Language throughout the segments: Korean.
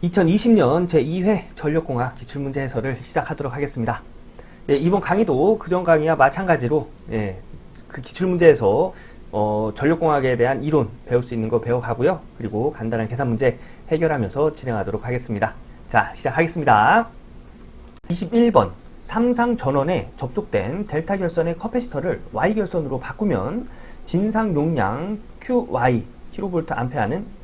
2020년 제2회 전력공학 기출문제 해설을 시작하도록 하겠습니다. 이번 강의도 그전 강의와 마찬가지로 그 기출문제에서 전력공학에 대한 이론 배울 수 있는 거 배워가고요. 그리고 간단한 계산 문제 해결하면서 진행하도록 하겠습니다. 자, 시작하겠습니다. 21번 삼상 전원에 접속된 델타 결선의 커패시터를 Y 결선으로 바꾸면 진상 용량 QY kVA는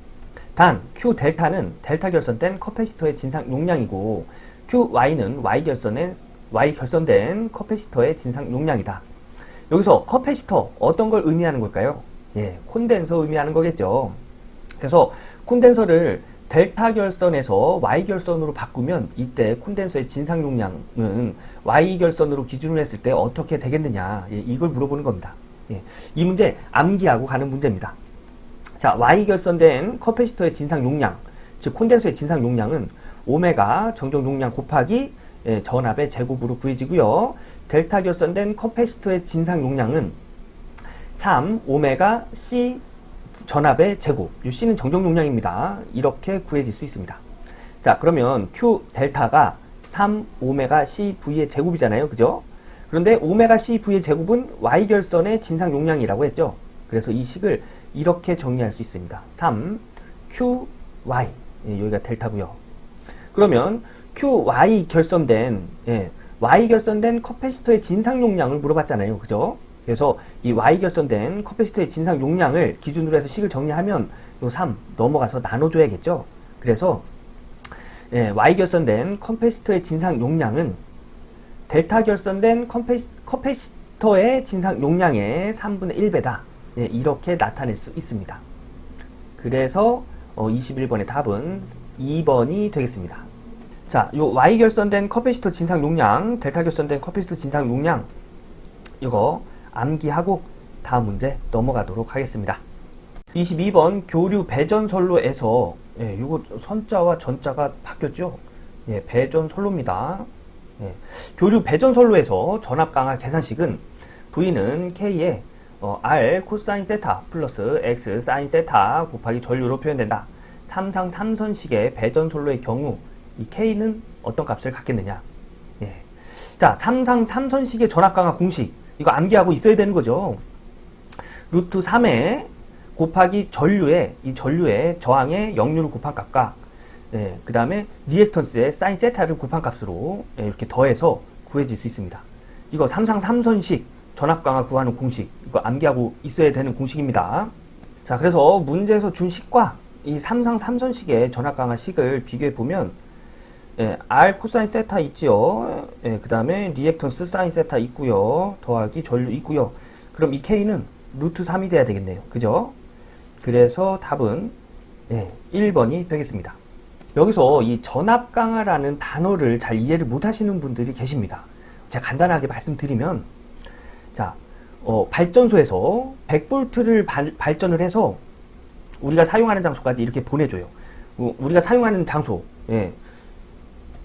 단 Q 델타는 델타 결선된 커패시터의 진상 용량이고 QY는 Y 결선된 커패시터의 진상 용량이다. 여기서 커패시터 어떤 걸 의미하는 걸까요? 콘덴서 의미하는 거겠죠. 그래서 콘덴서를 델타 결선에서 Y 결선으로 바꾸면 이때 콘덴서의 진상 용량은 Y 결선으로 기준을 했을 때 어떻게 되겠느냐, 이걸 물어보는 겁니다. 이 문제 암기하고 가는 문제입니다. 자, Y 결선된 커패시터의 진상 용량, 즉 콘덴서의 진상 용량은 오메가 정정 용량 곱하기 전압의 제곱으로 구해지고요. 델타 결선된 커패시터의 진상 용량은 3 오메가 C 전압의 제곱, 이 C는 정정 용량입니다. 이렇게 구해질 수 있습니다. 자, 그러면 Q 델타가 3 오메가 C V의 제곱이잖아요, 그죠? 그런데 오메가 C V의 제곱은 Y 결선의 진상 용량이라고 했죠. 그래서 이 식을 이렇게 정리할 수 있습니다. 3 QY, 여기가 델타고요. 그러면 QY 결선된 Y 결선된 커패시터의 진상 용량을 물어봤잖아요, 그죠? 그래서 이 Y 결선된 커패시터의 진상 용량을 기준으로 해서 식을 정리하면 요 3 넘어가서 나눠줘야겠죠. 그래서 Y 결선된 커패시터의 진상 용량은 델타 결선된 커패시터의 진상 용량의 3분의 1배다. 이렇게 나타낼 수 있습니다. 그래서 21번의 답은 2번이 되겠습니다. 자, 요 Y 결선된 커패시터 진상 용량, 델타 결선된 커패시터 진상 용량, 이거 암기하고 다음 문제 넘어가도록 하겠습니다. 22번 교류 배전선로에서 요거 선자와 전자가 바뀌었죠? 배전선로입니다. 교류 배전선로에서 전압 강화 계산식은 V는 K에 R 코사인 세타 플러스 X 사인 세타 곱하기 전류로 표현된다. 삼상 삼선식의 배전선로의 경우 이 K는 어떤 값을 갖겠느냐. 자, 삼상 삼선식의 전압 강화 공식, 이거 암기하고 있어야 되는 거죠. 루트 3에 곱하기 이 전류의 저항의 역류를 곱한 값과 그 다음에 리액턴스의 사인 세타를 곱한 값으로 이렇게 더해서 구해질 수 있습니다. 이거 삼상 삼선식 전압 강화 구하는 공식, 이거 암기하고 있어야 되는 공식입니다. 자, 그래서 문제에서 준 식과 이 삼상 삼선식의 전압 강화 식을 비교해 보면 R 코사인 세타 있지요. 그 다음에 리액턴스 사인 세타 있고요. 더하기 전류 있고요. 그럼 이 K는 루트 3이 돼야 되겠네요. 그죠? 그래서 답은 1번이 되겠습니다. 여기서 이 전압 강화라는 단어를 잘 이해를 못 하시는 분들이 계십니다. 제가 간단하게 말씀드리면, 자, 발전소에서 100V를 발전을 해서 우리가 사용하는 장소까지 이렇게 보내줘요. 우리가 사용하는 장소,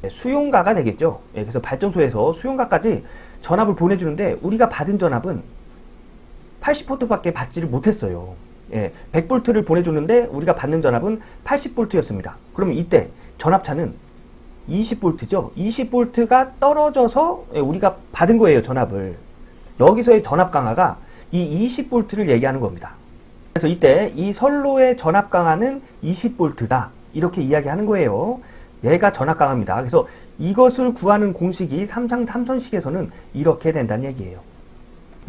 수용가가 되겠죠. 그래서 발전소에서 수용가까지 전압을 보내주는데 우리가 받은 전압은 80V밖에 받지를 못했어요. 100V를 보내줬는데 우리가 받는 전압은 80V였습니다. 그러면 이때 전압차는 20V죠. 20V가 떨어져서 우리가 받은 거예요, 전압을. 여기서의 전압 강화가 이 20V를 얘기하는 겁니다. 그래서 이때 이 선로의 전압 강화는 20V다. 이렇게 이야기하는 거예요. 얘가 전압 강화입니다. 그래서 이것을 구하는 공식이 삼상 삼선식에서는 이렇게 된다는 얘기예요.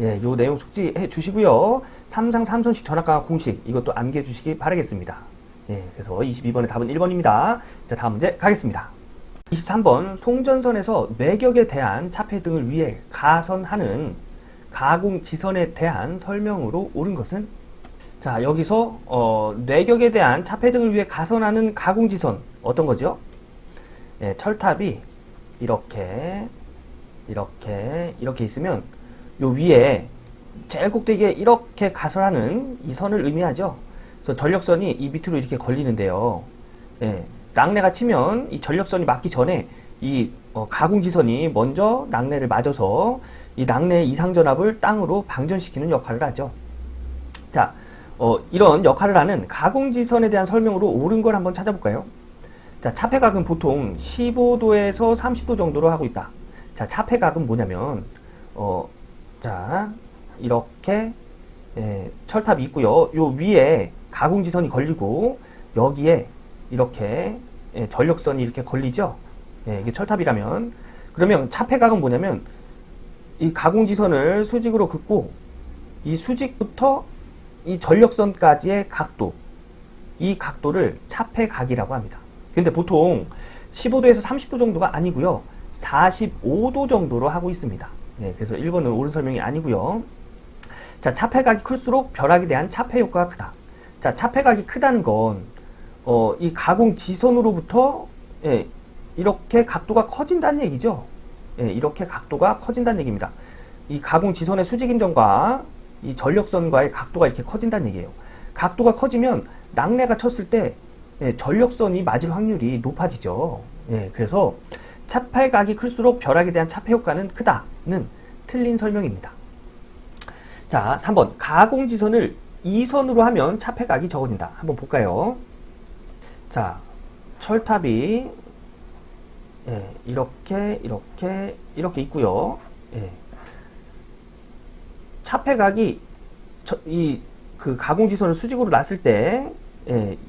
요 내용 숙지해 주시고요. 삼상 삼선식 전압 강화 공식, 이것도 암기해 주시기 바라겠습니다. 그래서 22번의 답은 1번입니다. 자, 다음 문제 가겠습니다. 23번 송전선에서 내격에 대한 차폐 등을 위해 가선하는 가공지선에 대한 설명으로 옳은 것은? 자, 여기서 내격에 대한 차폐 등을 위해 가선하는 가공지선 어떤 거죠? 철탑이 이렇게 있으면 요 위에 제일 꼭대기에 이렇게 가선하는 이 선을 의미하죠. 그래서 전력선이 이 밑으로 이렇게 걸리는데요. 낙뢰가 치면 이 전력선이 맞기 전에 이 가공지선이 먼저 낙뢰를 맞아서 이 낙뢰의 이상전압을 땅으로 방전시키는 역할을 하죠. 자, 이런 역할을 하는 가공지선에 대한 설명으로 옳은 걸 한번 찾아볼까요? 자, 차폐각은 보통 15도에서 30도 정도로 하고 있다. 자, 차폐각은 뭐냐면, 자, 이렇게, 철탑이 있고요. 요 위에 가공지선이 걸리고, 여기에 이렇게, 전력선이 이렇게 걸리죠? 이게 철탑이라면. 그러면 차폐각은 뭐냐면, 이 가공지선을 수직으로 긋고, 이 수직부터 이 전력선까지의 각도, 이 각도를 차폐각이라고 합니다. 근데 보통 15도에서 30도 정도가 아니고요. 45도 정도로 하고 있습니다. 그래서 1번은 옳은 설명이 아니고요. 자, 차폐각이 클수록 벼락에 대한 차폐 효과가 크다. 자, 차폐각이 크다는 건 이 가공 지선으로부터 이렇게 각도가 커진다는 얘기죠. 이렇게 각도가 커진다는 얘기입니다. 이 가공 지선의 수직인점과 이 전력선과의 각도가 이렇게 커진다는 얘기예요. 각도가 커지면 낙뢰가 쳤을 때 전력선이 맞을 확률이 높아지죠. 그래서 차폐각이 클수록 벼락에 대한 차폐 효과는 크다는 틀린 설명입니다. 자, 3번. 가공지선을 2선으로 하면 차폐각이 적어진다. 한번 볼까요? 자, 철탑이 이렇게 있고요. 차폐각이 그 가공지선을 수직으로 놨을 때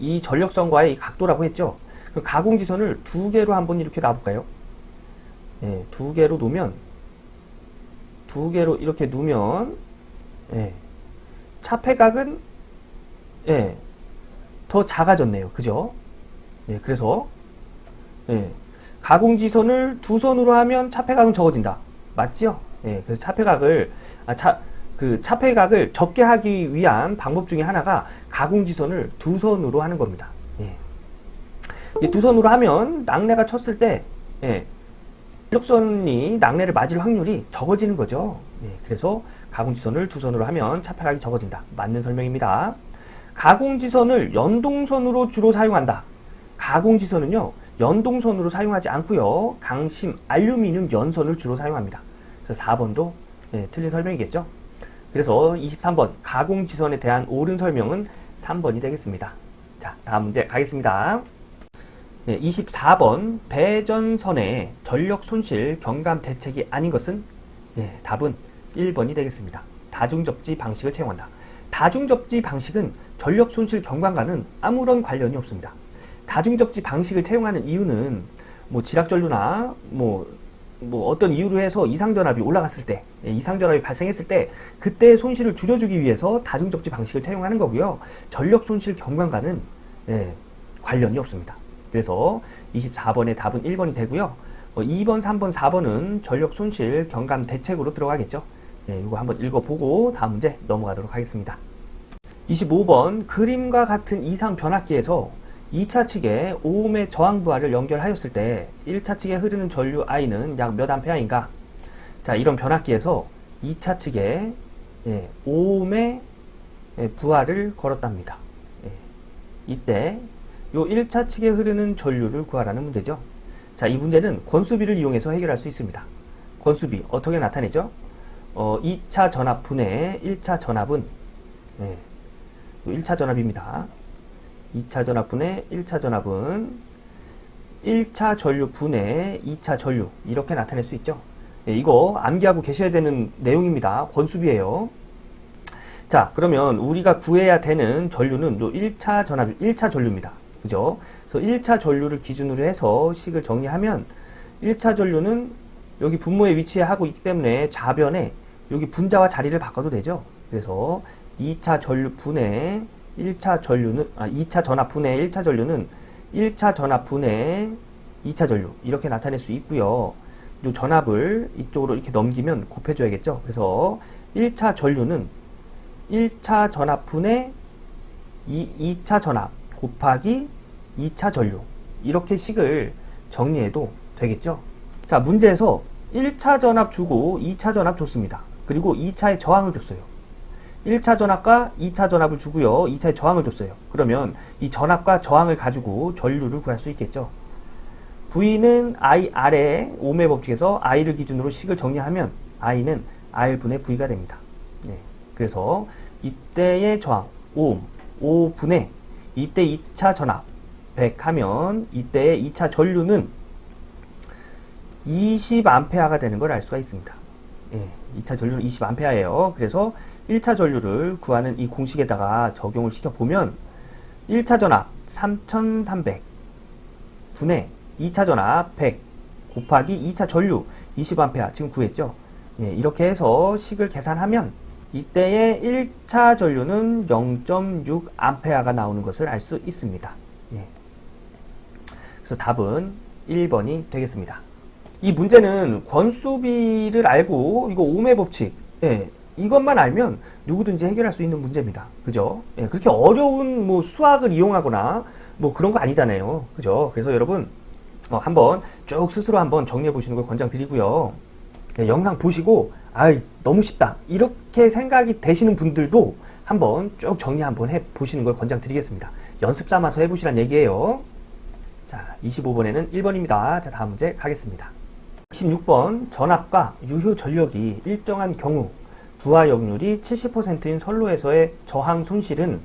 이 전력선과의 이 각도라고 했죠. 그 가공지선을 두 개로 한번 이렇게 놔볼까요? 두 개로 놓으면 이렇게 놓으면 차폐각은 더 작아졌네요. 그죠? 그래서 가공지선을 두 선으로 하면 차폐각은 적어진다. 맞죠? 그래서 차폐각을 적게 하기 위한 방법 중에 하나가 가공지선을 두 선으로 하는 겁니다. 이 두 선으로 하면 낙뢰가 쳤을 때 전력선이 낙뢰를 맞을 확률이 적어지는 거죠. 그래서 가공지선을 두 선으로 하면 차폐각이 적어진다. 맞는 설명입니다. 가공지선을 연동선으로 주로 사용한다. 가공지선은요, 연동선으로 사용하지 않고요, 강심, 알루미늄 연선을 주로 사용합니다. 그래서 4번도 틀린 설명이겠죠. 그래서 23번 가공지선에 대한 옳은 설명은 3번이 되겠습니다. 자, 다음 문제 가겠습니다. 24번 배전선의 전력 손실 경감 대책이 아닌 것은 답은 1번이 되겠습니다. 다중접지 방식을 채용한다. 다중접지 방식은 전력 손실 경감과는 아무런 관련이 없습니다. 다중접지 방식을 채용하는 이유는 뭐 지락전류나 뭐 어떤 이유로 해서 이상전압이 올라갔을 때, 이상전압이 발생했을 때 그때의 손실을 줄여주기 위해서 다중접지 방식을 채용하는 거고요. 전력 손실 경감과는 관련이 없습니다. 그래서 24번의 답은 1번이 되고요. 2번, 3번, 4번은 전력 손실 경감 대책으로 들어가겠죠. 이거 한번 읽어보고 다음 문제 넘어가도록 하겠습니다. 25번 그림과 같은 이상 변압기에서 2차 측에 5옴의 저항 부하를 연결하였을 때 1차 측에 흐르는 전류 I는 약 몇 암페어인가? 자, 이런 변압기에서 2차 측에 5옴의 부하를 걸었답니다. 이때 요 1차 측에 흐르는 전류를 구하라는 문제죠. 자, 이 문제는 권수비를 이용해서 해결할 수 있습니다. 권수비 어떻게 나타내죠? 2차 전압 분의 1차 전압은 1차 전압입니다. 2차 전압 분의 1차 전압은 1차 전류 분의 2차 전류 이렇게 나타낼 수 있죠. 이거 암기하고 계셔야 되는 내용입니다. 권수비예요. 자, 그러면 우리가 구해야 되는 전류는 요 1차 전압, 1차 전류입니다. 그죠? 그래서 1차 전류를 기준으로 해서 식을 정리하면 1차 전류는 여기 분모에 위치하고 있기 때문에 좌변에 여기 분자와 자리를 바꿔도 되죠. 그래서 2차 전류 분의 1차 전류는 2차 전압 분의 1차 전류는 1차 전압 분의 2차 전류 이렇게 나타낼 수 있고요. 이 전압을 이쪽으로 이렇게 넘기면 곱해줘야겠죠. 그래서 1차 전류는 1차 전압 분의 2차 전압 곱하기 2차 전류 이렇게 식을 정리해도 되겠죠. 자, 문제에서 1차 전압 주고 2차 전압 줬습니다. 그리고 2차의 저항을 줬어요. 1차 전압과 2차 전압을 주고요. 2차의 저항을 줬어요. 그러면 이 전압과 저항을 가지고 전류를 구할 수 있겠죠. V는 I 아래 옴의 법칙에서 I를 기준으로 식을 정리하면 I는 R분의 V가 됩니다. 그래서 이때의 저항 5분의 이때 2차 전압 100 하면 이때의 2차 전류는 20A가 되는 걸 알 수가 있습니다. 예, 2차 전류는 20A예요. 그래서 1차 전류를 구하는 이 공식에다가 적용을 시켜보면 1차 전압 3300 분의 2차 전압 100 곱하기 2차 전류 20A 지금 구했죠. 예, 이렇게 해서 식을 계산하면 이때의 1차 전류는 0.6A가 나오는 것을 알 수 있습니다. 예. 그래서 답은 1번이 되겠습니다. 이 문제는 권수비를 알고 이거 오음의 법칙, 예, 이것만 알면 누구든지 해결할 수 있는 문제입니다. 그죠? 예, 그렇게 어려운 뭐 수학을 이용하거나 뭐 그런 거 아니잖아요. 그죠? 그래서 여러분 한번 쭉 스스로 한번 정리해 보시는 걸 권장드리고요. 예, 영상 보시고 아이 너무 쉽다 이렇게 생각이 되시는 분들도 한번 쭉 정리 한번 해 보시는 걸 권장드리겠습니다. 연습 삼아서 해보시란 얘기예요. 자, 25번에는 1번입니다. 자, 다음 문제 가겠습니다. 26번 전압과 유효 전력이 일정한 경우 부하 역률이 70%인 선로에서의 저항 손실은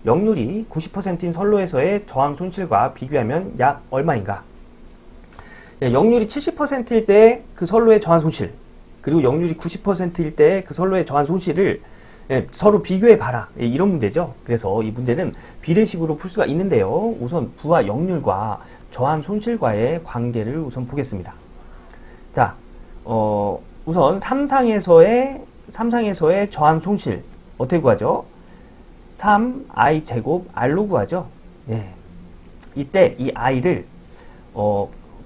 역률이 90%인 선로에서의 저항 손실과 비교하면 약 얼마인가? 예, 역률이 70%일 때 그 선로의 저항 손실, 그리고 역률이 90%일 때 그 선로의 저항 손실을 서로 비교해 봐라. 이런 문제죠. 그래서 이 문제는 비례식으로 풀 수가 있는데요. 우선 부하 역률과 저항 손실과의 관계를 우선 보겠습니다. 자, 우선 삼상에서의 저항 손실 어떻게 구하죠? 3i 제곱 r로 구하죠. 예. 이때 이 i를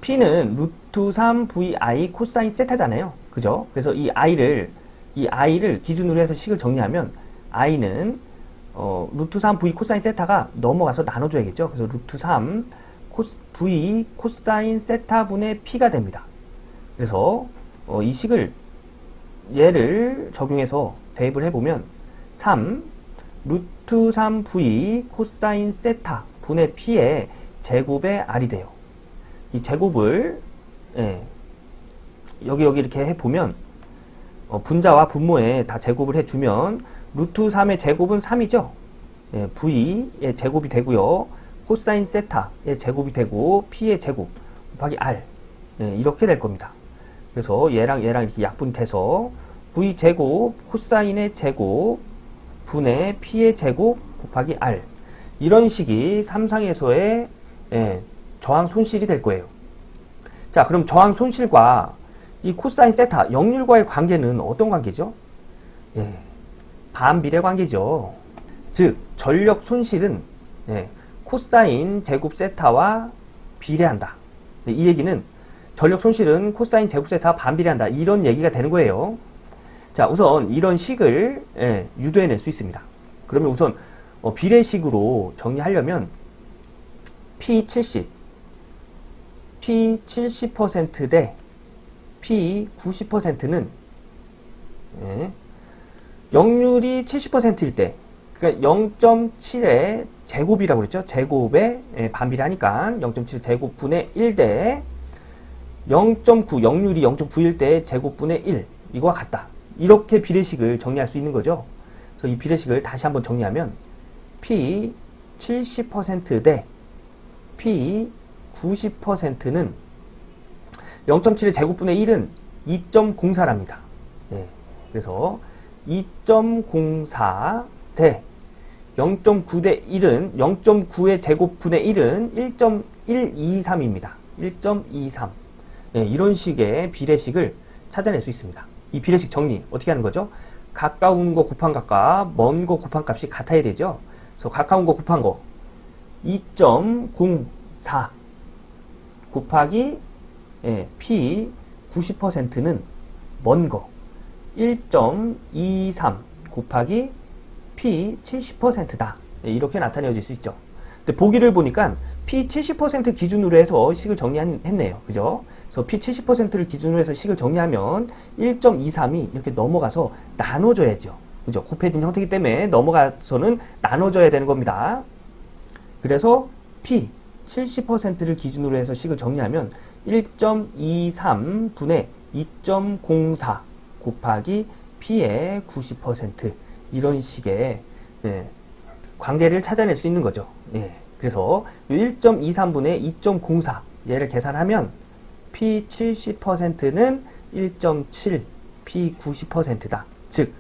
P는 루트 3vi 코사인 세타잖아요. 그죠? 그래서 이 i를 기준으로 해서 식을 정리하면 i는 루트 3v 코사인 세타가 넘어가서 나눠줘야겠죠. 그래서 루트 3 v 코사인 세타분의 p가 됩니다. 그래서 이 식을 얘를 적용해서 대입을 해보면 3 루트 3v 코사인 세타 분의 p의 제곱의 r이 돼요. 이 제곱을 여기 이렇게 해보면 분자와 분모에 다 제곱을 해주면 루트 3의 제곱은 3이죠. 예, v의 제곱이 되고요. 코사인 세타의 제곱이 되고 p의 제곱 곱하기 r 이렇게 될 겁니다. 그래서 얘랑 이렇게 약분돼서 v 제곱 코사인의 제곱 분의 p의 제곱 곱하기 r 이런 식이 삼상에서의 저항 손실이 될 거예요. 자, 그럼 저항 손실과 이 코사인 세타 역률과의 관계는 어떤 관계죠? 예, 반비례 관계죠. 즉 전력 손실은 코사인 제곱 세타와 비례한다. 이 얘기는 전력 손실은 코사인 제곱 세타와 반비례한다. 이런 얘기가 되는 거예요. 자, 우선 이런 식을 유도해낼 수 있습니다. 그러면 우선 비례식으로 정리하려면 P70 대 P90%는 역률이 70%일 때, 그러니까 0.7의 제곱이라고 그랬죠. 제곱에 반비례하니까 0.7 제곱분의 1 대 0.9, 역률이 0.9일 때 제곱분의 1 이거와 같다. 이렇게 비례식을 정리할 수 있는 거죠. 그래서 이 비례식을 다시 한번 정리하면 P70% 대 P90%는 0.7의 제곱분의 1은 2.04랍니다. 예, 그래서 2.04 대 0.9 대 1은 0.9의 제곱분의 1은 1.123입니다. 1.23. 예, 이런 식의 비례식을 찾아낼 수 있습니다. 이 비례식 정리 어떻게 하는 거죠? 가까운 거 곱한 값과 먼 거 곱한 값이 같아야 되죠. 그래서 가까운 거 곱한 거 2.04 곱하기 P 90%는 먼 거 1.23 곱하기 P 70%다. 이렇게 나타내어질 수 있죠. 근데 보기를 보니까 P 70% 기준으로 해서 식을 정리했네요. 그죠? 그래서 P 70%를 기준으로 해서 식을 정리하면 1.23이 이렇게 넘어가서 나눠져야죠. 그죠? 곱해진 형태이기 때문에 넘어가서는 나눠져야 되는 겁니다. 그래서 P 70%를 기준으로 해서 식을 정리하면 1.23분의 2.04 곱하기 P의 90% 이런 식의 관계를 찾아낼 수 있는 거죠. 그래서 1.23분의 2.04 얘를 계산하면 P 70%는 1.7, P 90%다. 즉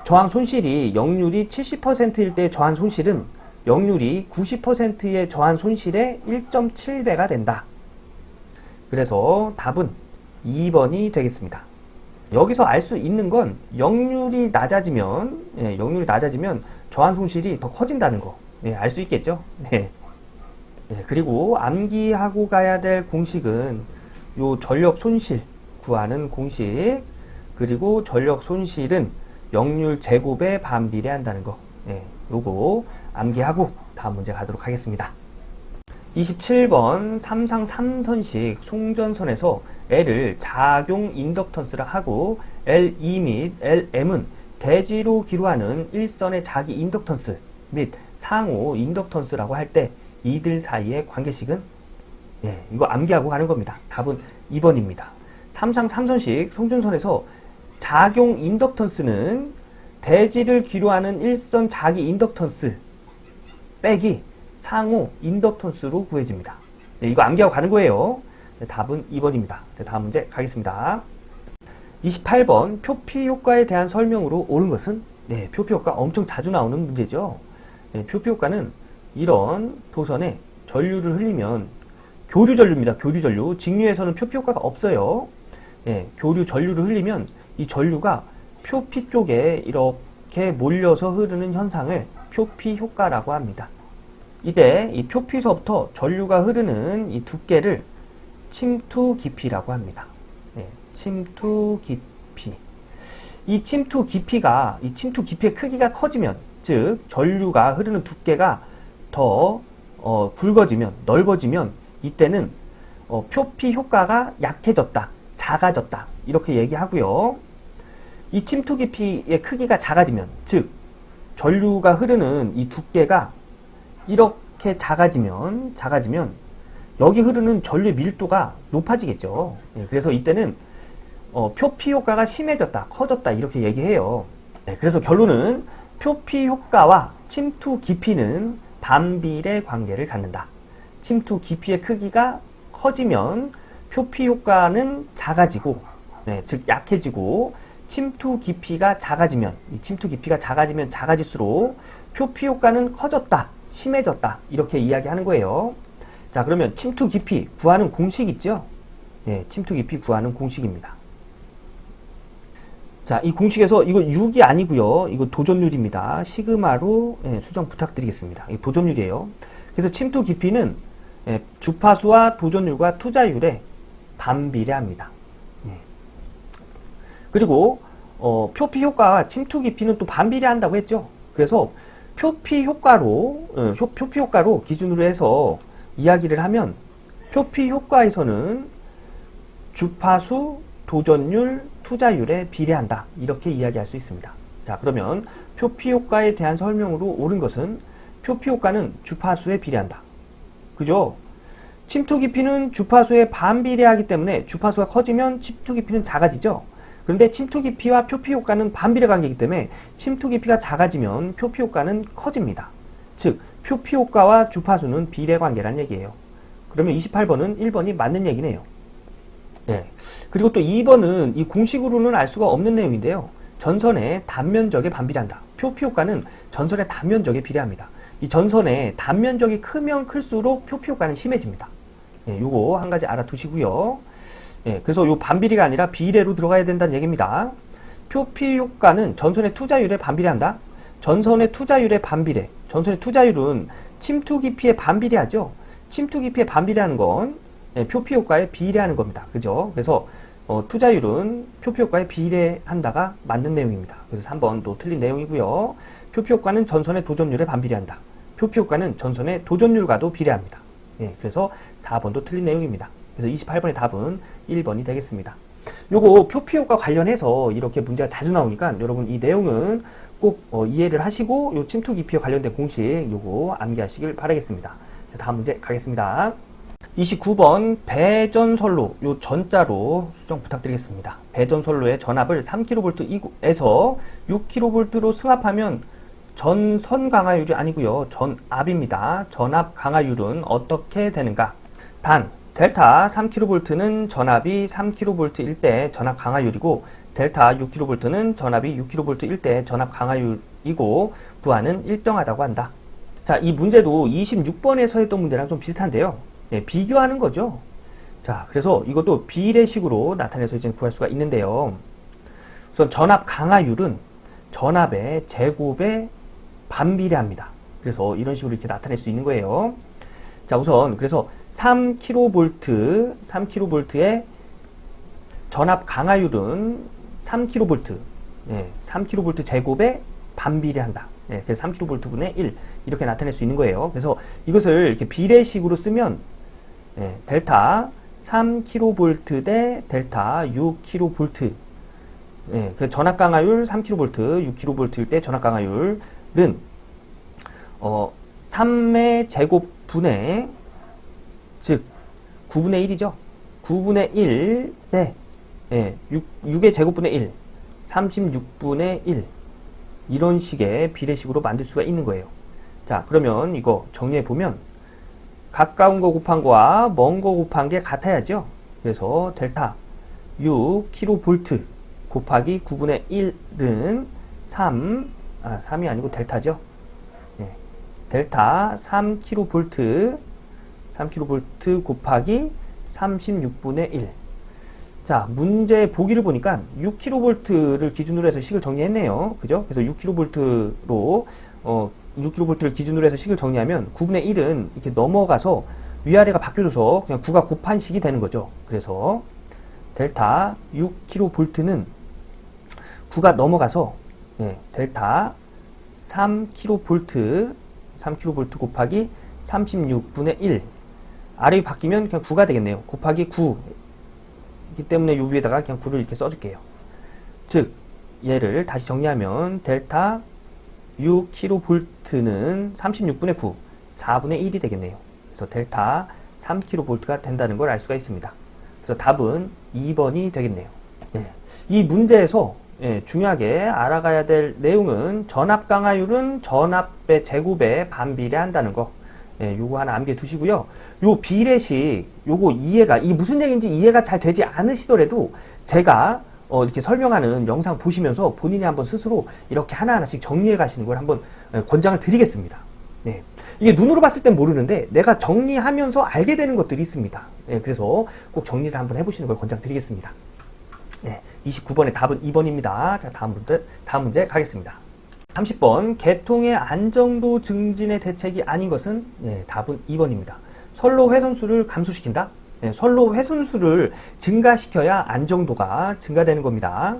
저항 손실이 역률이 70%일 때 저항 손실은 역률이 90%의 저항 손실의 1.7배가 된다. 그래서 답은 2번이 되겠습니다. 여기서 알 수 있는 건 역률이 낮아지면 저항 손실이 더 커진다는 거 알 수 있겠죠. 그리고 암기하고 가야 될 공식은 요 전력 손실 구하는 공식, 그리고 전력 손실은 역률 제곱에 반비례한다는 거. 요거 암기하고 다음 문제 가도록 하겠습니다. 27번 삼상 3선식 송전선에서 L을 작용 인덕턴스라 하고 L2 및 LM은 대지로 기로하는 일선의 자기 인덕턴스 및 상호 인덕턴스라고 할 때 이들 사이의 관계식은 이거 암기하고 가는 겁니다. 답은 2번입니다. 삼상 3선식 송전선에서 작용 인덕턴스는 대지를 기로하는 일선 자기 인덕턴스 빼기 상호 인덕턴스로 구해집니다. 이거 암기하고 가는 거예요. 답은 2번입니다. 다음 문제 가겠습니다. 28번 표피 효과에 대한 설명으로 옳은 것은? 표피 효과 엄청 자주 나오는 문제죠. 표피 효과는 이런 도선에 전류를 흘리면 교류 전류입니다. 교류 전류. 직류에서는 표피 효과가 없어요. 교류 전류를 흘리면 이 전류가 표피 쪽에 이렇게 몰려서 흐르는 현상을 표피 효과라고 합니다. 이때 이 표피서부터 전류가 흐르는 이 두께를 침투 깊이라고 합니다. 침투 깊이. 이 침투 깊이의 크기가 커지면, 즉 전류가 흐르는 두께가 더 굵어지면, 넓어지면 이때는 표피 효과가 약해졌다, 작아졌다 이렇게 얘기하고요. 이 침투 깊이의 크기가 작아지면, 즉 전류가 흐르는 이 두께가 이렇게 작아지면 여기 흐르는 전류의 밀도가 높아지겠죠. 그래서 이때는 표피 효과가 심해졌다, 커졌다 이렇게 얘기해요. 그래서 결론은 표피 효과와 침투 깊이는 반비례 관계를 갖는다. 침투 깊이의 크기가 커지면 표피 효과는 작아지고, 즉 약해지고, 침투 깊이가 작아지면, 이 침투 깊이가 작아질수록 표피 효과는 커졌다, 심해졌다 이렇게 이야기하는 거예요. 자, 그러면 침투 깊이 구하는 공식 있죠? 침투 깊이 구하는 공식입니다. 자, 이 공식에서 이거 6이 아니고요. 이거 도전율입니다. 시그마로 수정 부탁드리겠습니다. 이거 도전율이에요. 그래서 침투 깊이는 주파수와 도전율과 투자율에 반비례합니다. 그리고 표피 효과와 침투 깊이는 또 반비례한다고 했죠. 그래서 표피 효과로 기준으로 해서 이야기를 하면 표피 효과에서는 주파수, 도전율, 투자율에 비례한다 이렇게 이야기할 수 있습니다. 자, 그러면 표피 효과에 대한 설명으로 옳은 것은 표피 효과는 주파수에 비례한다. 그죠? 침투 깊이는 주파수에 반비례하기 때문에 주파수가 커지면 침투 깊이는 작아지죠. 그런데 침투 깊이와 표피 효과는 반비례 관계이기 때문에 침투 깊이가 작아지면 표피 효과는 커집니다. 즉 표피 효과와 주파수는 비례 관계란 얘기예요. 그러면 28번은 1번이 맞는 얘기네요. 그리고 또 2번은 이 공식으로는 알 수가 없는 내용인데요. 전선의 단면적에 반비례한다. 표피 효과는 전선의 단면적에 비례합니다. 이 전선의 단면적이 크면 클수록 표피 효과는 심해집니다. 요거 한 가지 알아두시고요. 그래서 요 반비례가 아니라 비례로 들어가야 된다는 얘기입니다. 표피 효과는 전선의 투자율에 반비례한다. 전선의 투자율에 반비례. 전선의 투자율은 침투 깊이에 반비례하죠. 침투 깊이에 반비례하는 건 표피 효과에 비례하는 겁니다. 그죠? 그래서 투자율은 표피 효과에 비례한다가 맞는 내용입니다. 그래서 3번도 틀린 내용이고요. 표피 효과는 전선의 도전율에 반비례한다. 표피 효과는 전선의 도전율과도 비례합니다. 그래서 4번도 틀린 내용입니다. 그래서 28번의 답은 1번이 되겠습니다. 요거 표피 효과 관련해서 이렇게 문제가 자주 나오니까 여러분 이 내용은 꼭 이해를 하시고 요 침투 깊이와 관련된 공식 요거 암기하시길 바라겠습니다. 자, 다음 문제 가겠습니다. 29번 배전선로 요 전자로 수정 부탁드리겠습니다. 배전선로의 전압을 3kV에서 6kV로 승합하면 전선 강화율이 아니고요. 전압입니다. 전압 강화율은 어떻게 되는가? 단 델타 3kV는 전압이 3kV일 때 전압 강화율이고 델타 6kV는 전압이 6kV일 때 전압 강화율이고 부하는 일정하다고 한다. 자, 이 문제도 26번에서 했던 문제랑 좀 비슷한데요. 예, 비교하는 거죠. 자, 그래서 이것도 비례식으로 나타내서 이제 구할 수가 있는데요. 우선 전압 강화율은 전압의 제곱에 반비례합니다. 그래서 이런 식으로 이렇게 나타낼 수 있는 거예요. 자, 우선 그래서 3kV의 전압 강화율은 3kV, 예, 3kV 제곱에 반비례한다. 예, 그래서 3kV분의 1 이렇게 나타낼 수 있는 거예요. 그래서 이것을 이렇게 비례식으로 쓰면 예, 델타 3kV 대 델타 6kV. 예, 그 전압 강화율 3kV, 6kV일 때 전압 강화율은 3의 제곱분의 즉 9분의 1이죠. 9분의 1 대 6의 제곱분의 1, 36분의 1 이런 식의 비례식으로 만들 수가 있는 거예요. 자, 그러면 이거 정리해 보면 가까운 거 곱한 거와 먼 거 곱한 게 같아야죠. 그래서 델타 6kV 곱하기 9분의 1은 3이 아니고 델타죠. 네. 델타 3kV 곱하기 36분의 1. 자, 문제 보기를 보니까 6kV를 기준으로 해서 식을 정리했네요. 그죠? 그래서 6kV를 기준으로 해서 식을 정리하면 9분의 1은 이렇게 넘어가서 위아래가 바뀌어져서 그냥 9가 곱한 식이 되는 거죠. 그래서 델타 6kV는 9가 넘어가서 델타 3kV 곱하기 36분의 1 R이 바뀌면 그냥 9가 되겠네요. 곱하기 9 이기 때문에 요 위에다가 그냥 9를 이렇게 써줄게요. 즉 얘를 다시 정리하면 델타 6kV는 36분의 9 4분의 1이 되겠네요. 그래서 델타 3kV가 된다는 걸 알 수가 있습니다. 그래서 답은 2번이 되겠네요. 이 문제에서 중요하게 알아가야 될 내용은 전압 강화율은 전압의 제곱에 반비례한다는 거. 요거 하나 암기해 두시고요. 요 비례식, 요거 이해가, 이게 무슨 얘기인지 이해가 잘 되지 않으시더라도 제가 이렇게 설명하는 영상 보시면서 본인이 한번 스스로 이렇게 하나하나씩 정리해 가시는 걸 한번 권장을 드리겠습니다. 이게 눈으로 봤을 땐 모르는데 내가 정리하면서 알게 되는 것들이 있습니다. 그래서 꼭 정리를 한번 해보시는 걸 권장드리겠습니다. 29번의 답은 2번입니다. 자, 다음 문제 가겠습니다. 30번 계통의 안정도 증진의 대책이 아닌 것은 답은 2번입니다. 선로 훼손수를 감소시킨다. 선로 훼손수를 증가시켜야 안정도가 증가되는 겁니다.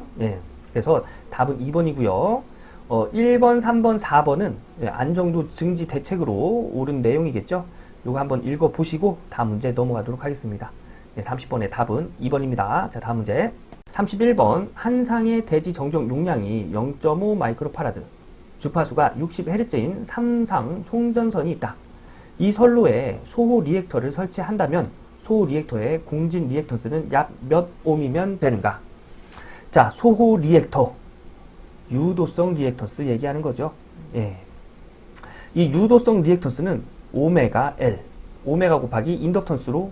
그래서 답은 2번이고요. 1번, 3번, 4번은 안정도 증지 대책으로 옳은 내용이겠죠. 이거 한번 읽어보시고 다음 문제 넘어가도록 하겠습니다. 30번의 답은 2번입니다. 자, 다음 문제. 31번 한상의 대지 정적 용량이 0.5 마이크로파라드, 주파수가 60Hz인 삼상 송전선이 있다. 이 선로에 소호 리액터를 설치한다면 소호 리액터의 공진 리액턴스는 약 몇 옴이면 되는가? 자, 소호 리액터, 유도성 리액턴스 얘기하는 거죠. 이 유도성 리액턴스는 오메가 L, 오메가 곱하기 인덕턴스로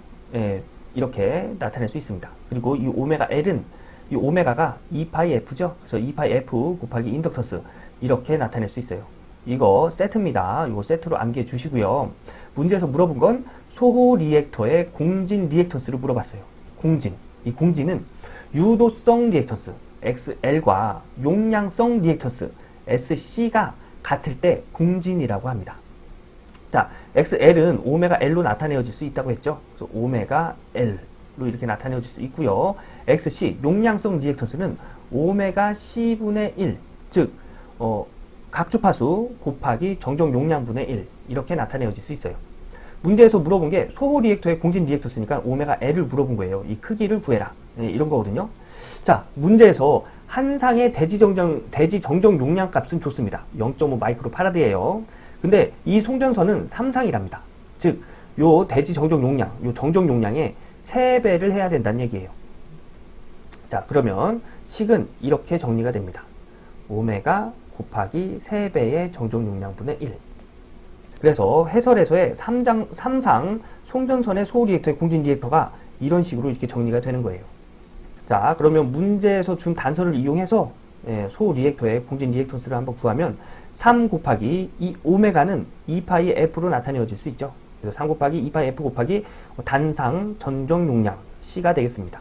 이렇게 나타낼 수 있습니다. 그리고 이 오메가 L은 이 오메가가 2파이F죠. 그래서 2파이F 곱하기 인덕턴스 이렇게 나타낼 수 있어요. 이거 세트입니다. 이거 세트로 암기해 주시고요. 문제에서 물어본 건 소호 리액터의 공진 리액턴스를 물어봤어요. 공진. 이 공진은 유도성 리액턴스 XL과 용량성 리액턴스 SC가 같을 때 공진이라고 합니다. 자, XL은 오메가 L로 나타내어질 수 있다고 했죠. 그래서 오메가 L로 이렇게 나타내어질 수 있고요. XC, 용량성 리액턴스는 오메가 C분의 1, 즉 각 주파수 곱하기 정적 용량분의 1 이렇게 나타내어질 수 있어요. 문제에서 물어본 게 소호 리액터의 공진 리액터스니까 오메가 L을 물어본 거예요. 이 크기를 구해라. 이런 거거든요. 자, 문제에서 한상의 대지 정적 용량 값은 좋습니다. 0.5 마이크로파라드예요. 근데 이 송전선은 삼상이랍니다. 즉, 요 대지 정적 용량, 요 정적 용량의 3배를 해야 된다는 얘기예요. 자, 그러면 식은 이렇게 정리가 됩니다. 오메가 곱하기 3배의 정적 용량분의 1. 그래서 해설에서의 3상 송전선의 소호 리액터의 공진 리액터가 이런 식으로 이렇게 정리가 되는 거예요. 자, 그러면 문제에서 준 단서를 이용해서 소호 리액터의 공진 리액턴스를 한번 구하면 3 곱하기 이 오메가는 2파이 F로 나타내어질 수 있죠. 그래서 3 곱하기 2파이 F 곱하기 단상 전정 용량 C가 되겠습니다.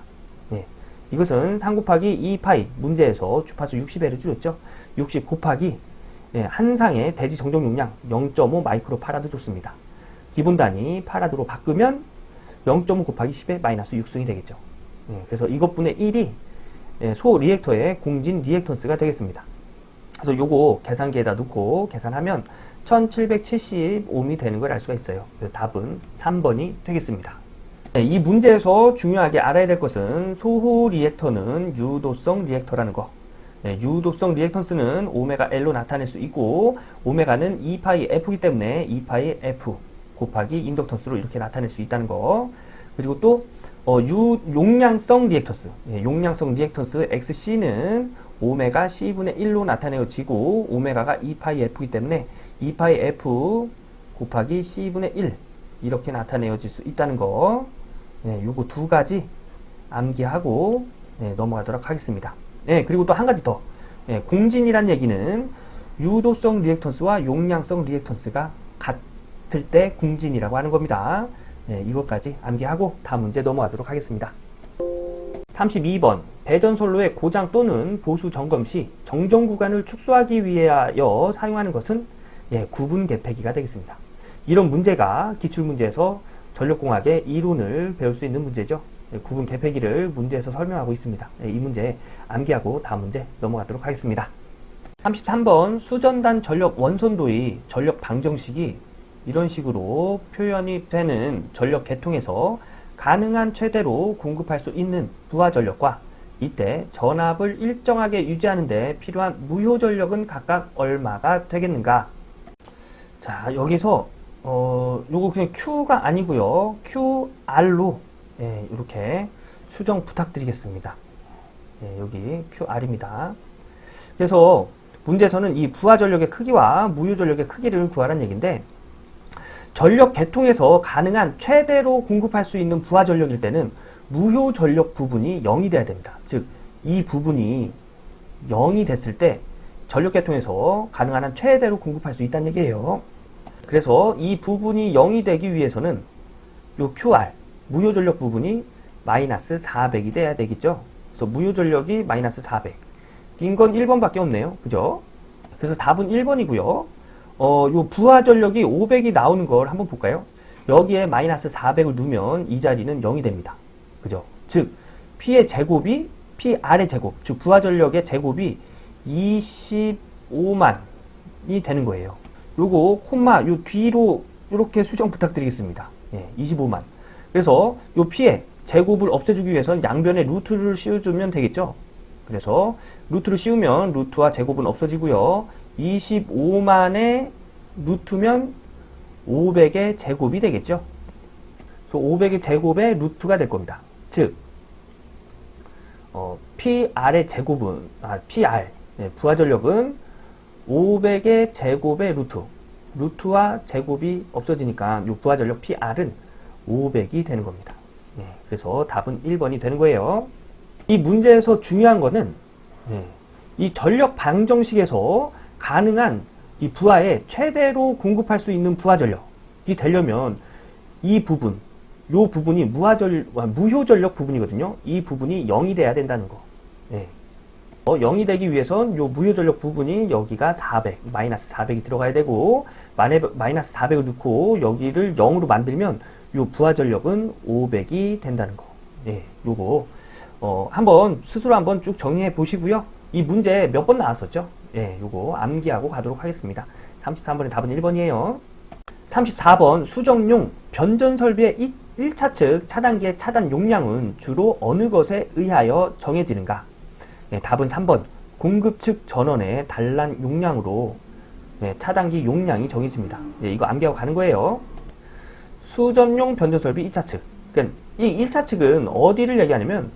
이것은 3 곱하기 2파이 문제에서 주파수 60Hz 줬죠. 60 곱하기 한 상의 대지 정적 용량 0.5 마이크로 파라드 줬습니다. 기본 단위 파라드로 바꾸면 0.5 곱하기 10의 마이너스 6승이 되겠죠. 그래서 이것분의 1이 소 리액터의 공진 리액턴스가 되겠습니다. 그래서 요거 계산기에다 넣고 계산하면 1770옴이 되는 걸 알 수가 있어요. 그래서 답은 3번이 되겠습니다. 이 문제에서 중요하게 알아야 될 것은 소호 리액터는 유도성 리액터라는 거. 유도성 리액턴스는 오메가 L로 나타낼 수 있고 오메가는 2파이 F이기 때문에 2파이 F 곱하기 인덕턴스로 이렇게 나타낼 수 있다는 거. 그리고 또 용량성 리액턴스, 용량성 리액턴스 XC는 오메가 C분의 1로 나타내어지고 오메가가 2파이 F이기 때문에 2파이 F 곱하기 C분의 1 이렇게 나타내어질 수 있다는 거. 요거 두 가지 암기하고 넘어가도록 하겠습니다. 그리고 또 한 가지 더. 공진이란 얘기는 유도성 리액턴스와 용량성 리액턴스가 같을 때 공진이라고 하는 겁니다. 이것까지 암기하고 다음 문제 넘어가도록 하겠습니다. 32번 배전선로의 고장 또는 보수 점검 시 정정 구간을 축소하기 위하여 사용하는 것은 구분 개폐기가 되겠습니다. 이런 문제가 기출문제에서 전력공학의 이론을 배울 수 있는 문제죠. 구분 개폐기를 문제에서 설명하고 있습니다. 이 문제 암기하고 다음 문제 넘어가도록 하겠습니다. 33번 수전단 전력 원선도의 전력 방정식이 이런 식으로 표현이 되는 전력 계통에서 가능한 최대로 공급할 수 있는 부하 전력과 이때 전압을 일정하게 유지하는 데 필요한 무효 전력은 각각 얼마가 되겠는가? 자, 여기서 요거 그냥 Q가 아니고요. QR로 이렇게 수정 부탁드리겠습니다. 여기 QR입니다. 그래서 문제에서는 이 부하 전력의 크기와 무효 전력의 크기를 구하라는 얘기인데 전력 계통에서 가능한 최대로 공급할 수 있는 부하 전력일 때는 무효 전력 부분이 0이 돼야 됩니다. 즉, 이 부분이 0이 됐을 때 전력 계통에서 가능한 한 최대로 공급할 수 있다는 얘기예요. 그래서 이 부분이 0이 되기 위해서는 요 QR, 무효 전력 부분이 마이너스 400이 돼야 되겠죠. 그래서 무효 전력이 마이너스 400. 인 건 1번밖에 없네요. 그죠? 그래서 답은 1번이고요. 요 부하 전력이 500이 나오는 걸 한번 볼까요? 여기에 마이너스 400을 넣으면 이 자리는 0이 됩니다. 그죠? 즉, P의 제곱이 PR의 제곱, 즉 부하 전력의 제곱이 25만이 되는 거예요. 요거 콤마 요 뒤로 이렇게 수정 부탁드리겠습니다. 25만. 그래서 요 P의 제곱을 없애주기 위해서는 양변에 루트를 씌워주면 되겠죠. 그래서 루트를 씌우면 루트와 제곱은 없어지고요. 25만의 루트면 500의 제곱이 되겠죠. 그래서 500의 제곱의 루트가 될 겁니다. 즉 PR의 제곱은 PR 부하 전력은 500의 제곱의 루트와 제곱이 없어지니까 이 부하 전력 PR은 500이 되는 겁니다. 그래서 답은 1번이 되는 거예요. 이 문제에서 중요한 거는 이 전력 방정식에서 가능한 이 부하에 최대로 공급할 수 있는 부하 전력이 되려면 이 부분, 요 부분이 무효 전력 부분이거든요. 이 부분이 0이 돼야 된다는 거. 0이 되기 위해선 요 무효 전력 부분이 여기가 400, 마이너스 400이 들어가야 되고, 마이너스 400을 넣고 여기를 0으로 만들면 요 부하 전력은 500이 된다는 거. 요거 한번 스스로 한번 쭉 정리해 보시고요. 이 문제 몇 번 나왔었죠? 요거 암기하고 가도록 하겠습니다. 33번의 답은 1번이에요. 34번 수정용 변전 설비의 1차측 차단기의 차단 용량은 주로 어느 것에 의하여 정해지는가? 답은 3번 공급 측 전원의 단란 용량으로 차단기 용량이 정해집니다. 이거 암기하고 가는 거예요. 수전용 변전 설비 2차측. 그러니까 이 1차측은 어디를 얘기하냐면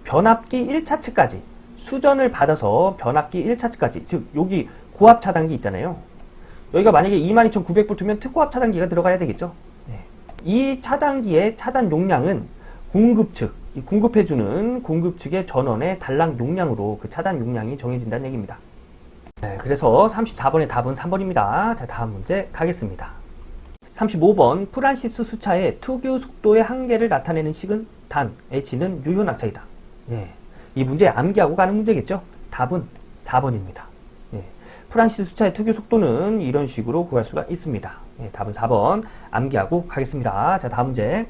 변압기 1차측까지 수전을 받아서 변압기 1차측까지, 즉 여기 고압 차단기 있잖아요. 여기가 만약에 22,900V면 특고압 차단기가 들어가야 되겠죠. 이 차단기의 차단 용량은 공급 측, 이 공급해주는 공급 측의 전원의 달랑 용량으로 그 차단 용량이 정해진다는 얘기입니다. 그래서 34번의 답은 3번입니다. 자, 다음 문제 가겠습니다. 35번 프란시스 수차의 투규 속도의 한계를 나타내는 식은 단, h는 유효 낙차이다. 이 문제 암기하고 가는 문제겠죠? 답은 4번입니다. 프란시스 수차의 투규 속도는 이런 식으로 구할 수가 있습니다. 답은 4번 암기하고 가겠습니다. 자, 다음 문제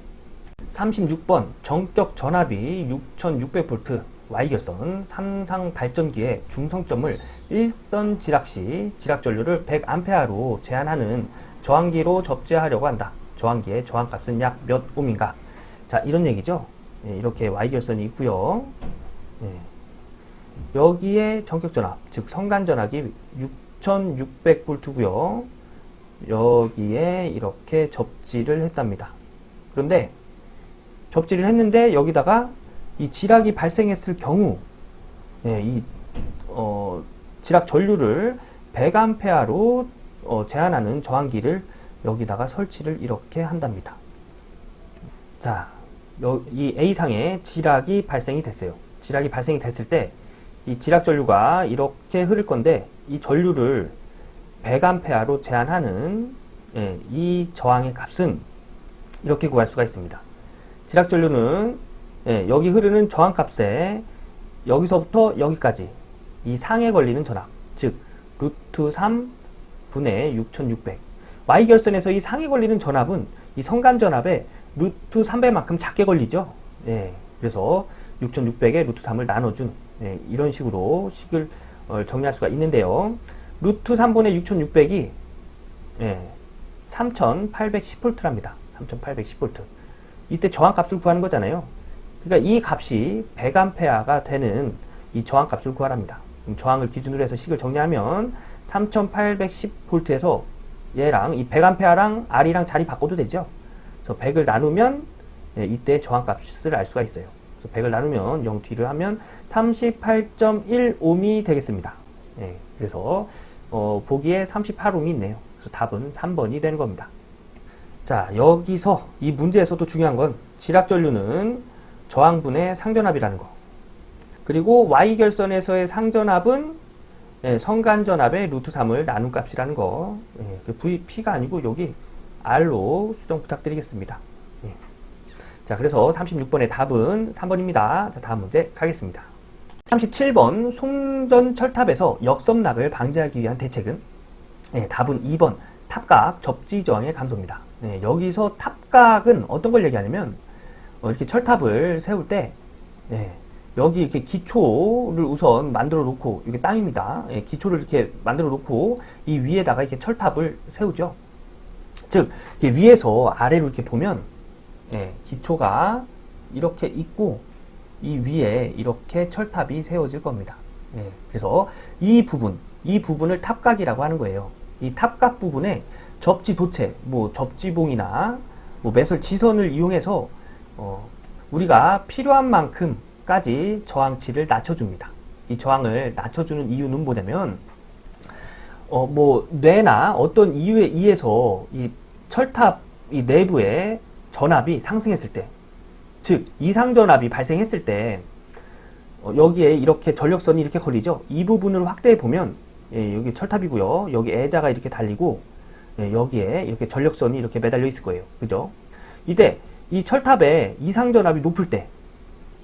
36번 전격 전압이 6600V Y결선 삼상 발전기의 중성점을 일선 지락 시 지락 전류를 100A로 제한하는 저항기로 접지하려고 한다. 저항기의 저항값은 약 몇 옴인가? 자, 이런 얘기죠. 이렇게 Y결선이 있고요. 여기에 전격 전압, 즉 성간 전압이 6600V고요. 여기에 이렇게 접지를 했답니다. 그런데 접지를 했는데 여기다가 이 지락이 발생했을 경우 지락 전류를 100A로 제한하는 저항기를 여기다가 설치를 이렇게 한답니다. 자, 이 A상에 지락이 발생이 됐어요. 지락이 발생이 됐을 때 이 지락 전류가 이렇게 흐를 건데 이 전류를 100A로 제한하는 이 저항의 값은 이렇게 구할 수가 있습니다. 지락 전류는 여기 흐르는 저항값에 여기서부터 여기까지 이 상에 걸리는 전압, 즉 루트 3분의 6600. Y결선에서 이 상에 걸리는 전압은 이 성간 전압에 루트 300만큼 작게 걸리죠. 그래서 6600에 루트 3을 나눠준 이런 식으로 식을 정리할 수가 있는데요. 루트 3분의 6600이 3810V랍니다. 3810V. 이때 저항값을 구하는 거잖아요. 그러니까 이 값이 100A가 되는 이 저항값을 구하랍니다. 저항을 기준으로 해서 식을 정리하면 3810V에서 얘랑 이 100A랑 R이랑 자리 바꿔도 되죠. 그래서 100을 나누면 이때 저항값을 알 수가 있어요. 그래서 100을 나누면 0 뒤를 하면 38.1옴이 되겠습니다. 그래서 보기에 38옴이 있네요. 그래서 답은 3번이 되는 겁니다. 자, 여기서 이 문제에서도 중요한 건 지락 전류는 저항분의 상전압이라는 거. 그리고 Y결선에서의 상전압은 성간전압의 루트 3을 나눈 값이라는 거. VP가 아니고 여기 R로 수정 부탁드리겠습니다. 자, 그래서 36번의 답은 3번입니다. 자, 다음 문제 가겠습니다. 37번 송전 철탑에서 역섬락을 방지하기 위한 대책은? 답은 2번 탑각 접지 저항의 감소입니다. 여기서 탑각은 어떤 걸 얘기하냐면 이렇게 철탑을 세울 때 여기 이렇게 기초를 우선 만들어 놓고, 이게 땅입니다. 기초를 이렇게 만들어 놓고 이 위에다가 이렇게 철탑을 세우죠. 즉 위에서 아래로 이렇게 보면 기초가 이렇게 있고 이 위에 이렇게 철탑이 세워질 겁니다. 그래서 이 부분을 탑각이라고 하는 거예요. 이 탑각 부분에 접지 도체, 접지봉이나 매설 지선을 이용해서 우리가 필요한 만큼까지 저항치를 낮춰줍니다. 이 저항을 낮춰주는 이유는 뭐냐면 뇌나 어떤 이유에 의해서 이 철탑 이 내부에 전압이 상승했을 때, 즉 이상전압이 발생했을 때 여기에 이렇게 전력선이 이렇게 걸리죠. 이 부분을 확대해 보면 여기 철탑이고요. 여기 애자가 이렇게 달리고 여기에 이렇게 전력선이 이렇게 매달려 있을 거예요. 그죠? 이때 이 철탑에 이상전압이 높을 때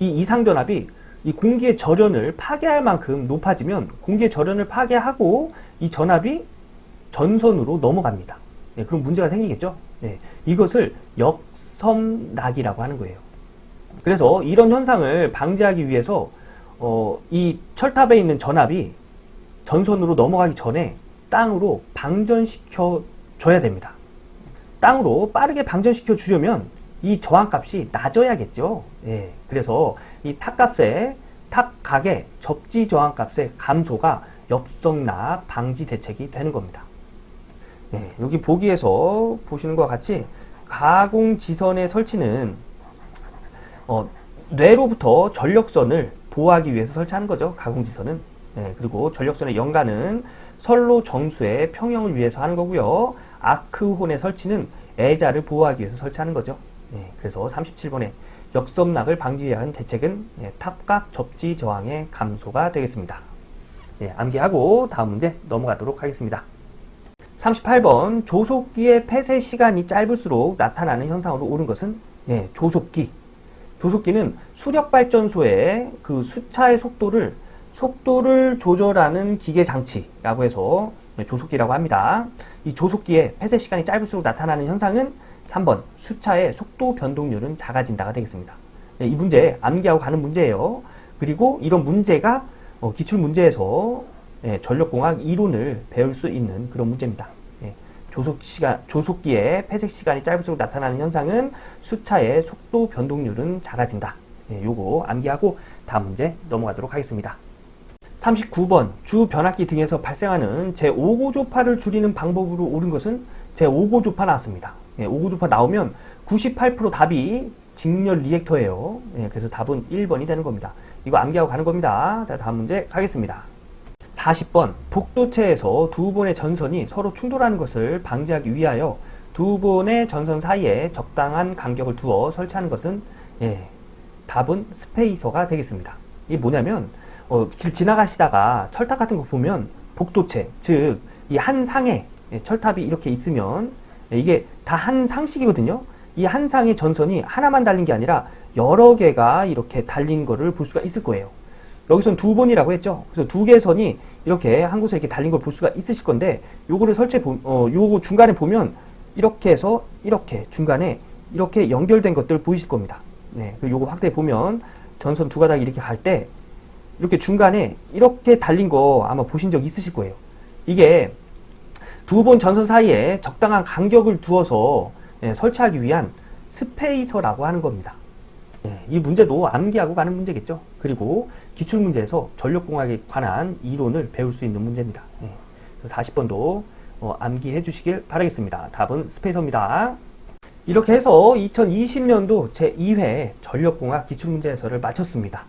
이 이상전압이 이 공기의 절연을 파괴할 만큼 높아지면 공기의 절연을 파괴하고 이 전압이 전선으로 넘어갑니다. 그럼 문제가 생기겠죠? 이것을 역섬락이라고 하는 거예요. 그래서 이런 현상을 방지하기 위해서 이 철탑에 있는 전압이 전선으로 넘어가기 전에 땅으로 방전시켜 줘야 됩니다. 땅으로 빠르게 방전시켜 주려면 이 저항값이 낮아야겠죠. 그래서 이 탑각의 접지 저항값의 감소가 역섬락 방지 대책이 되는 겁니다. 여기 보기에서 보시는 것과 같이 가공지선의 설치는 뇌로부터 전력선을 보호하기 위해서 설치하는 거죠. 가공지선은. 그리고 전력선의 연관은 선로 정수의 평형을 위해서 하는 거고요. 아크혼의 설치는 애자를 보호하기 위해서 설치하는 거죠. 그래서 37번에 역섬락을 방지해야 하는 대책은 탑각 접지 저항의 감소가 되겠습니다. 암기하고 다음 문제 넘어가도록 하겠습니다. 38번 조속기의 폐쇄 시간이 짧을수록 나타나는 현상으로 옳은 것은 조속기. 조속기는 수력발전소의 그 수차의 속도를 조절하는 기계 장치라고 해서 조속기라고 합니다. 이 조속기의 폐쇄 시간이 짧을수록 나타나는 현상은 3번 수차의 속도 변동률은 작아진다가 되겠습니다. 이 문제 암기하고 가는 문제예요. 그리고 이런 문제가 기출문제에서 전력공학 이론을 배울 수 있는 그런 문제입니다. 조속기의 폐쇄 시간이 짧을수록 나타나는 현상은 수차의 속도 변동률은 작아진다. 요거 암기하고 다음 문제 넘어가도록 하겠습니다. 39번 주 변압기 등에서 발생하는 제5고조파를 줄이는 방법으로 옳은 것은 제5고조파 나왔습니다. 5고조파 나오면 98% 답이 직렬 리액터예요. 그래서 답은 1번이 되는 겁니다. 이거 암기하고 가는 겁니다. 자, 다음 문제 가겠습니다. 40번 복도체에서 두 번의 전선이 서로 충돌하는 것을 방지하기 위하여 두 번의 전선 사이에 적당한 간격을 두어 설치하는 것은 답은 스페이서가 되겠습니다. 이게 뭐냐면 길 지나가시다가 철탑 같은 거 보면 복도체, 즉 이 한 상에 철탑이 이렇게 있으면 이게 다 한 상씩이거든요. 이 한 상의 전선이 하나만 달린 게 아니라 여러 개가 이렇게 달린 거를 볼 수가 있을 거예요. 여기선 두 번이라고 했죠. 그래서 두 개의 선이 이렇게 한 곳에 이렇게 달린 걸 볼 수가 있으실 건데, 요거를 요거 중간에 보면 이렇게 해서 이렇게 중간에 이렇게 연결된 것들 보이실 겁니다. 그리고 요거 확대해 보면 전선 두 가닥이 이렇게 갈 때 이렇게 중간에 이렇게 달린 거 아마 보신 적 있으실 거예요. 이게 두 번 전선 사이에 적당한 간격을 두어서 설치하기 위한 스페이서라고 하는 겁니다. 이 문제도 암기하고 가는 문제겠죠. 그리고 기출문제에서 전력공학에 관한 이론을 배울 수 있는 문제입니다. 40번도 암기해 주시길 바라겠습니다. 답은 스페이서입니다. 이렇게 해서 2020년도 제2회 전력공학 기출문제 해설을 마쳤습니다.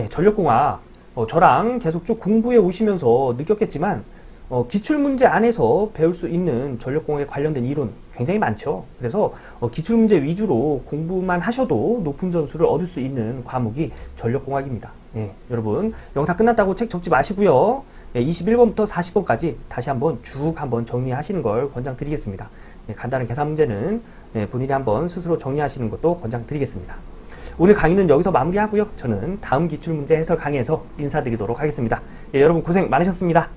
전력공학 저랑 계속 쭉 공부해 오시면서 느꼈겠지만 기출문제 안에서 배울 수 있는 전력공학에 관련된 이론 굉장히 많죠. 그래서 기출문제 위주로 공부만 하셔도 높은 점수를 얻을 수 있는 과목이 전력공학입니다. 여러분 영상 끝났다고 책 접지 마시고요. 21번부터 40번까지 다시 한번 쭉 한번 정리하시는 걸 권장드리겠습니다. 간단한 계산 문제는 본인이 한번 스스로 정리하시는 것도 권장드리겠습니다. 오늘 강의는 여기서 마무리하고요. 저는 다음 기출문제 해설 강의에서 인사드리도록 하겠습니다. 여러분 고생 많으셨습니다.